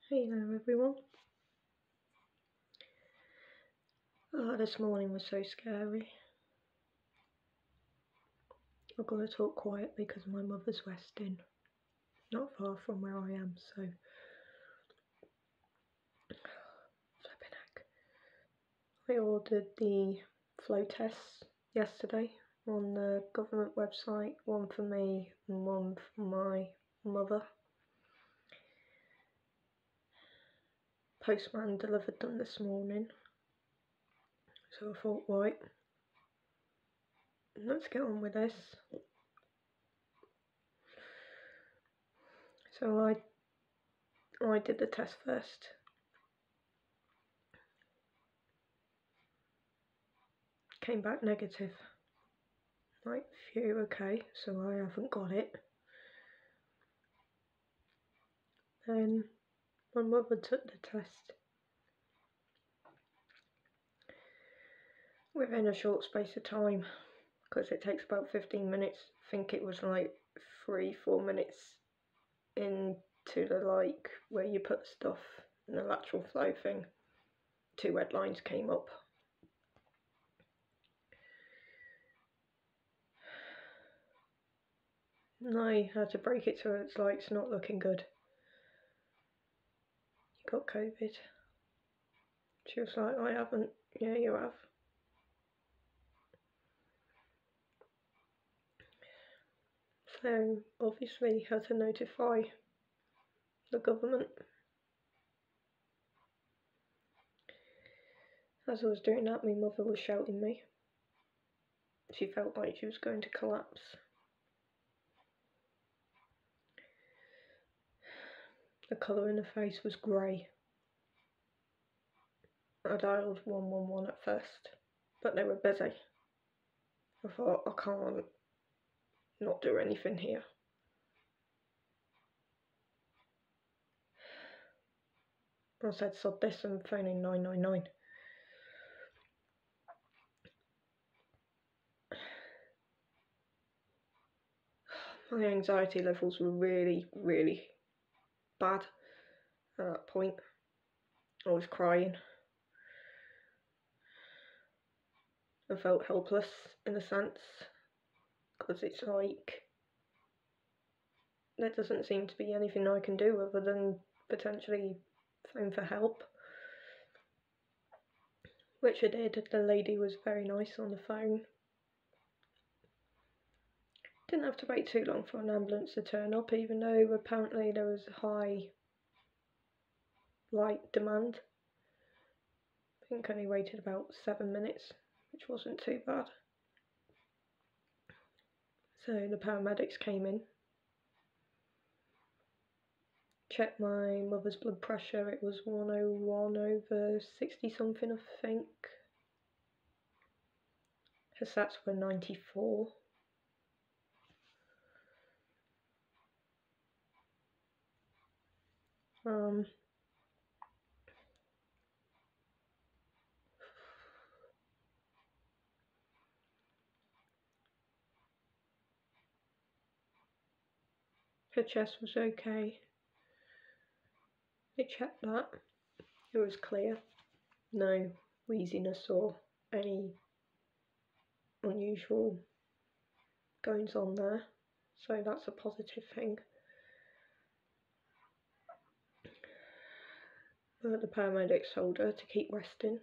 Hello everyone. This morning was so scary. I've got to talk quietly because my mother's resting not far from where I am, so flipping heck. I ordered the flow tests yesterday on the government website, one for me and one for my mother. Postman delivered them this morning, so I thought, right, let's get on with this. So I did the test first. Came back negative. Right, phew, okay, so I haven't got it. Then my mother took the test. Within a short space of time, because it takes about 15 minutes. I think it was like 3-4 minutes into the where you put stuff in the lateral flow thing. 2 red lines came up. And I had to break it to her. It's like, it's not looking good. You got COVID. She was like, I haven't. Yeah, you have. So obviously had to notify the government. As I was doing that, my mother was shouting me. She felt like she was going to collapse. The colour in her face was grey. I dialed 111 at first, but they were busy. I thought, I can't not do anything here. I said, sod this, I'm phoning 999. My anxiety levels were really, really bad at that point. I was crying. I felt helpless in a sense, because it's like, there doesn't seem to be anything I can do other than potentially phone for help. Which I did. The lady was very nice on the phone. Didn't have to wait too long for an ambulance to turn up, even though apparently there was high demand. I think I only waited about 7 minutes, which wasn't too bad. So the paramedics came in, checked my mother's blood pressure. It was 101/60 something, I think. Her sats were 94. Her chest was okay. They checked that. It was clear. No wheeziness or any unusual goings on there. So that's a positive thing. But the paramedics told her to keep resting.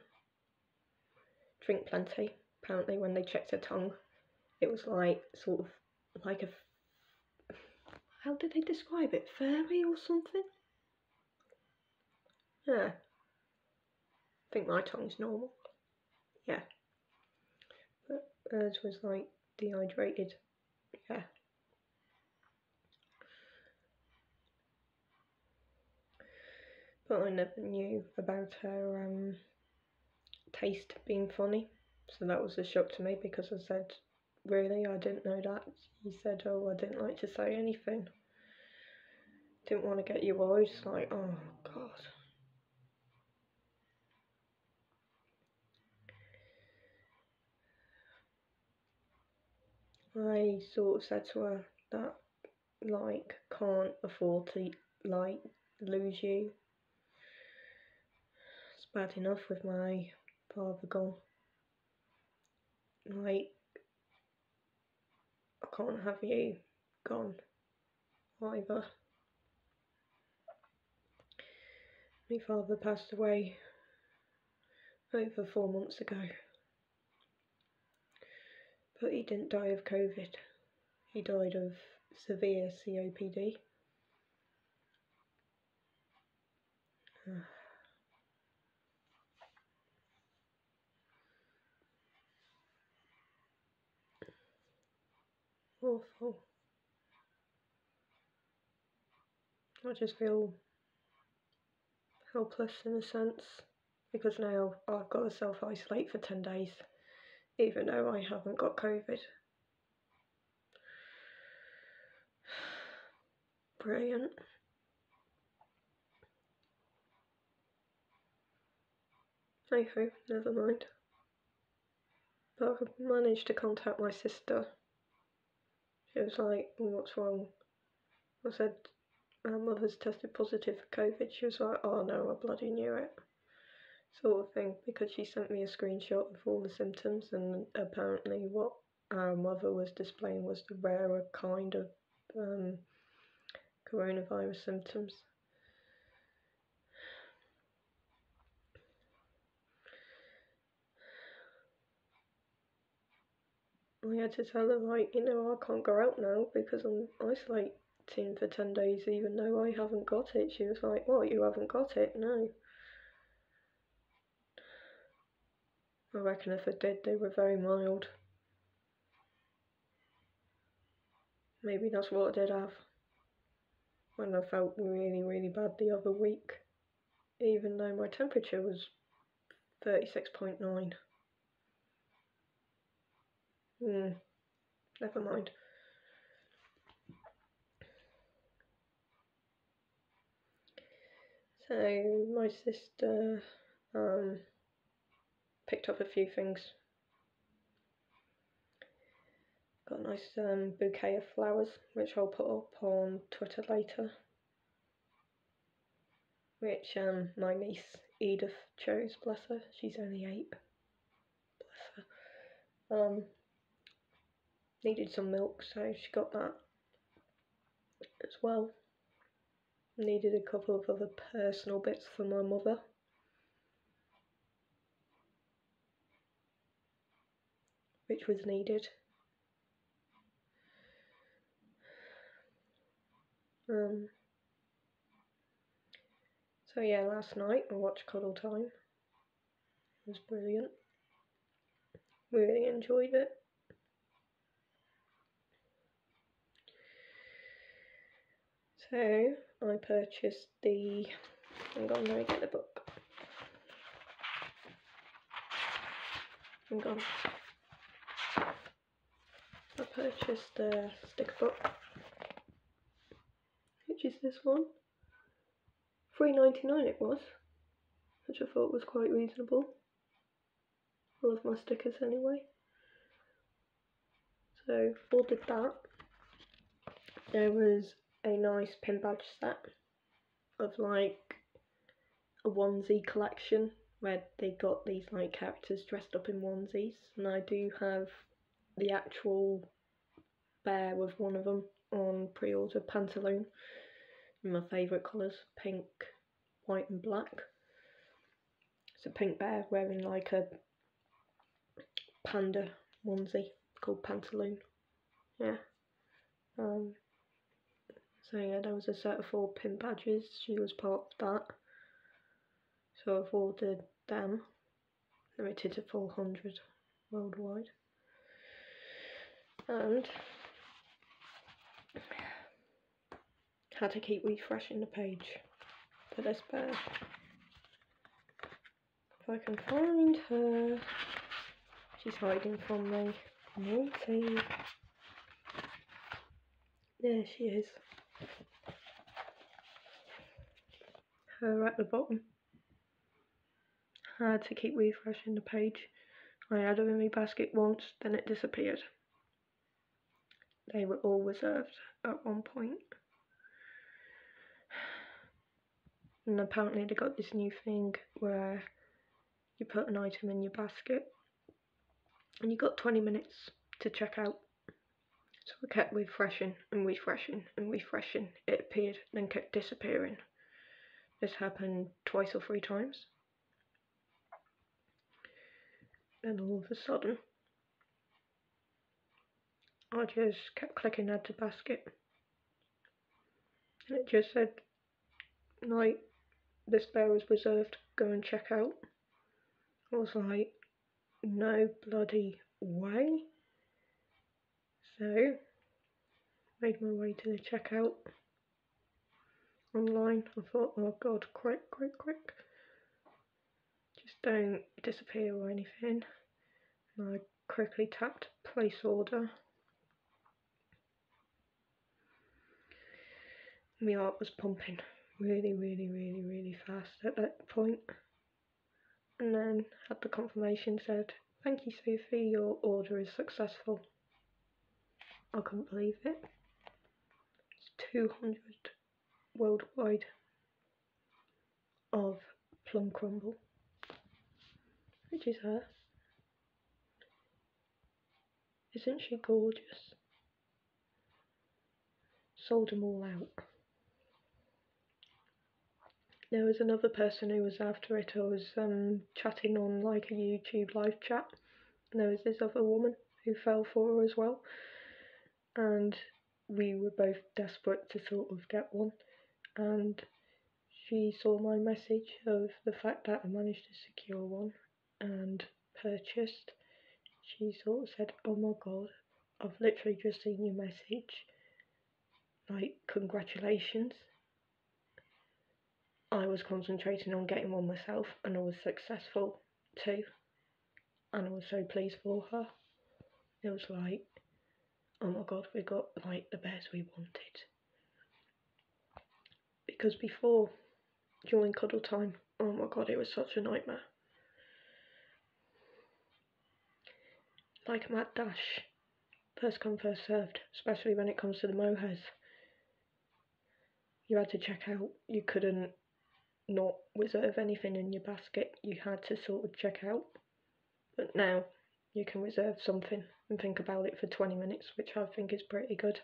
Drink plenty. Apparently when they checked her tongue, it was like, sort of, like a, how did they describe it? Fairy or something? Yeah. I think my tongue's normal. Yeah. But hers was like dehydrated. Yeah. But I never knew about her taste being funny. So that was a shock to me, because I said, really? I didn't know that. He said, oh, I didn't like to say anything. Didn't want to get you worried. It's like, oh, God. I sort of said to her that, can't afford to, lose you. bad enough with my father gone. Like, I can't have you gone either. My father passed away over 4 months ago, but he didn't die of COVID. He died of severe COPD. Awful. I just feel helpless in a sense, because now I've got to self-isolate for 10 days, even though I haven't got COVID. Brilliant. Hey-ho, never mind. But I've managed to contact my sister. She was like, what's wrong? I said, our mother's tested positive for COVID. She was like, oh no, I bloody knew it. Sort of thing, because she sent me a screenshot of all the symptoms, and apparently what our mother was displaying was the rarer kind of coronavirus symptoms. I had to tell her, like, you know, I can't go out now because I'm isolating for 10 days even though I haven't got it. She was like, what, you haven't got it? No. I reckon if I did, they were very mild. Maybe that's what I did have when I felt really, really bad the other week, even though my temperature was 36.9. Never mind. So my sister picked up a few things. Got a nice bouquet of flowers, which I'll put up on Twitter later, which my niece Edith chose, bless her. She's only 8, bless her. Needed some milk, so she got that as well. Needed a couple of other personal bits for my mother. Which was needed. So yeah, last night I watched Cuddle Time. It was brilliant. Really enjoyed it. So I purchased the, hang on, let me get the book. Hang on. I purchased a sticker book, which is this one. $3.99 it was, which I thought was quite reasonable. I love my stickers anyway. So ordered that. There was a nice pin badge set of like a onesie collection where they got these like characters dressed up in onesies, and I do have the actual bear with one of them on pre-order, Pantaloon, in my favourite colours, pink, white and black. It's a pink bear wearing like a panda onesie called Pantaloon. Yeah. So yeah, there was a set of 4 pin badges. She was part of that. So I've ordered them. Limited to 400 worldwide. And had to keep refreshing the page for this bear. If I can find her. She's hiding from me. Naughty. There she is. Her at the bottom. Had to keep refreshing the page. I had her in my basket once, then it disappeared. They were all reserved at one point. And apparently they got this new thing where you put an item in your basket, and you got 20 minutes to check out. So I kept refreshing and refreshing and refreshing. It appeared, then kept disappearing. This happened 2 or 3 times. Then all of a sudden, I just kept clicking add to basket. And it just said, like, this bear is reserved, go and check out. I was like, no bloody way. So, made my way to the checkout online. I thought, oh god, quick. Just don't disappear or anything. And I quickly tapped place order. My heart was pumping really fast at that point. And then had the confirmation said, thank you Sophie, your order is successful. I couldn't believe it. It's 200 worldwide of plum crumble, which is her. Isn't she gorgeous? Sold them all out. There was another person who was after it. I was chatting on like a YouTube live chat, and there was this other woman who fell for her as well, and we were both desperate to sort of get one, and she saw my message of the fact that I managed to secure one and purchased. She sort of said, oh my god, I've literally just seen your message, like, congratulations. I was concentrating on getting one myself, and I was successful too, and I was so pleased for her. It was like, oh my god, we got like the bears we wanted. Because before, during cuddle time, oh my god, it was such a nightmare. Like a mad dash, first come first served, especially when it comes to the mohairs. You had to check out, you couldn't not reserve anything in your basket, you had to sort of check out. But now you can reserve something and think about it for 20 minutes, which I think is pretty good.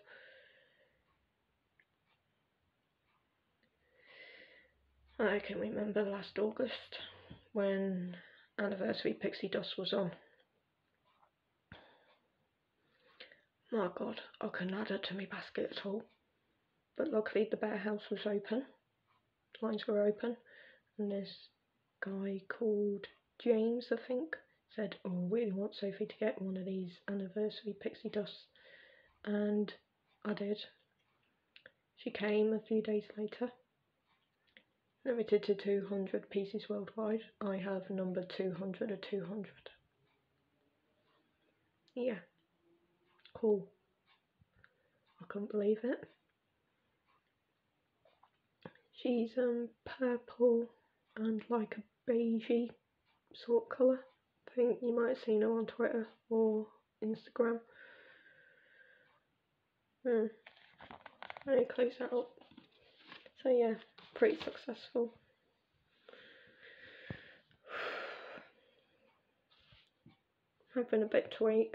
I can remember last August when Anniversary Pixie Dust was on. My god, I couldn't add it to my basket at all. But luckily the bear house was open, lines were open, and this guy called James, I think, said, oh, I really want Sophie to get one of these Anniversary Pixie Dusts, and I did. She came a few days later. Limited to 200 pieces worldwide. I have number 200 of 200. Yeah, cool. I couldn't believe it. She's purple and like a beigey sort of colour. I think you might have seen her on Twitter or Instagram. Let me close that up. So yeah, pretty successful. I've been a bit to eat.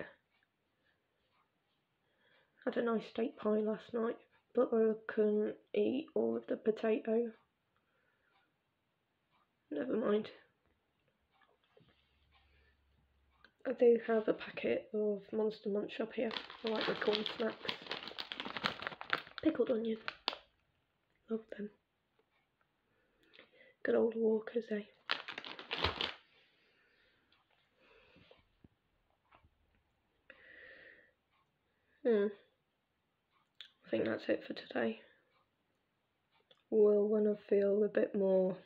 Had a nice steak pie last night, but I couldn't eat all of the potato. Never mind. I do have a packet of Monster Munch up here. I like the corn snacks. Pickled onion. Love them. Good old Walkers, eh? I think that's it for today. Well, when I feel a bit more...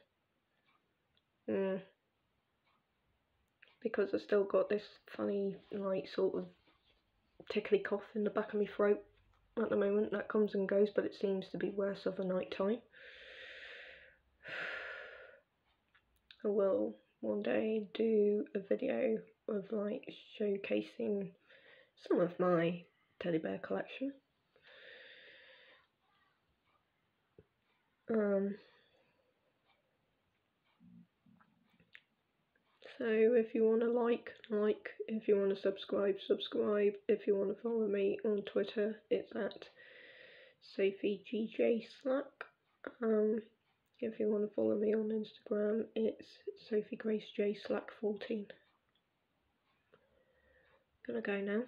because I still got this funny, like, sort of tickly cough in the back of my throat at the moment. That comes and goes, but it seems to be worse over night time. I will one day do a video of like showcasing some of my teddy bear collection. So if you want to like, if you want to subscribe, subscribe. If you want to follow me on Twitter, it's at SophieGJSlack. If you want to follow me on Instagram, it's SophieGraceJSlack14. Gonna go now.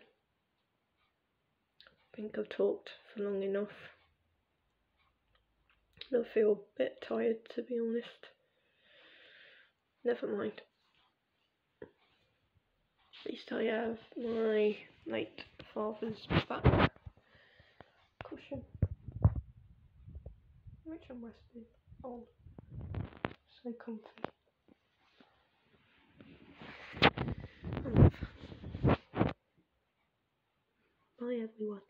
I think I've talked for long enough. I feel a bit tired, to be honest. Never mind. At least I have my late father's back cushion, which I'm resting on. So comfy. Bye everyone.